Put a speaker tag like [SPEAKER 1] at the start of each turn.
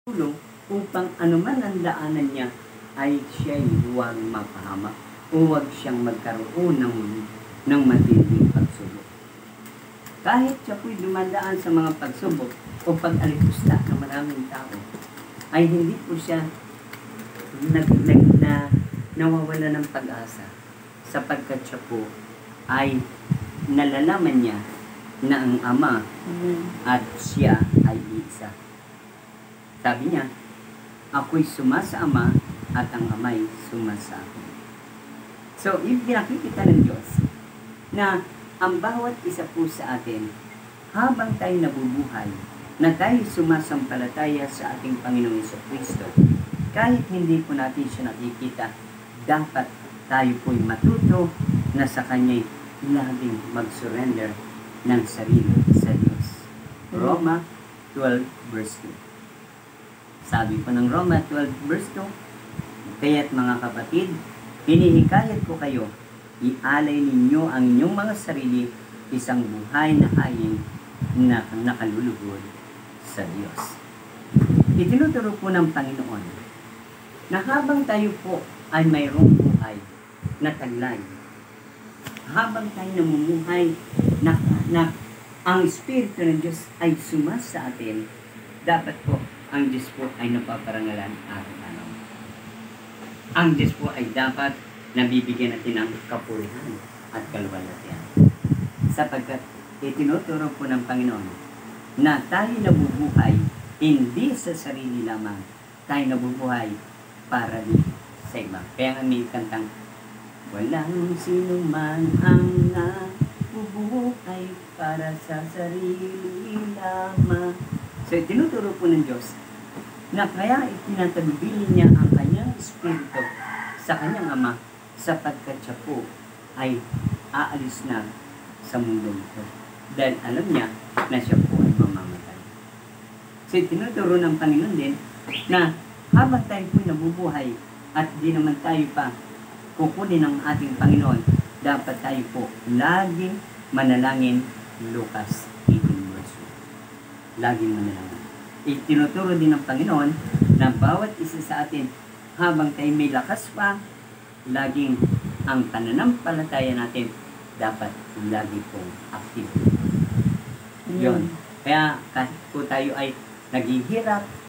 [SPEAKER 1] tulong upang anuman ang daanan niya ay siya'y huwag mapahamak o huwag siyang magkaroon ng matinding pagsubok. Kahit siya po'y dumadaan sa mga pagsubok o pag-alikusta ng maraming tao, ay hindi po siya nawawala ng pag-asa, sapagkat siya po ay nalalaman niya na ang Ama at siya ay isa. Sabi niya, ako'y sumasa Ama at ang Ama'y sumasa akin. So, pinakikita ng Diyos na ang bawat isa po sa atin, habang tayo nabubuhay, na tayo sumasampalataya sa ating Panginoong Jesucristo, kahit hindi po natin siya nakikita, dapat tayo po'y matuto na sa Kanya'y laging mag-surrender ng sarili sa Diyos. Roma 12 verse 2. Sabi po ng Roma 12 verse 2, kaya't mga kapatid, hinihikayat ko kayo, ialay ninyo ang inyong mga sarili, isang buhay na haying na nakalulugod sa Diyos. Itinuturo po ng Panginoon na habang tayo po ay mayroong buhay na taglay, habang tayo namumuhay na ang Espiritu ng Diyos ay sumas sa atin, dapat po ang Diyos po ay napaparangalan araw-araw. Ang Diyos po ay dapat nabibigyan natin ng kapurihan at kaluwalhatian. Sapagkat itinuturo po ng Panginoon na tayo nabubuhay hindi sa sarili lamang, tayo nabubuhay para din sa iba. Kaya nga may kantang, walang sino man ang nabubuhay para sa sarili lamang. So itinuturo po ng Diyos na kaya itinatagubilin niya ang kanyang Espiritu sa kanyang Ama, sapagkat siya po ay aalis na sa mundo ito. Dahil alam niya na siya po ay mamamatay. So tinuturo ng Panginoon din na habang tayo po nabubuhay at di naman tayo pa kukunin ng ating Panginoon, dapat tayo po laging manalangin. Lucas 18 verse 1. Laging manalangin. Itinuturo din ng Panginoon na bawat isa sa atin, habang tayo may lakas pa, laging ang pananampalataya natin dapat lagi pong active. Yun. Kaya kahit po tayo ay naghihirap,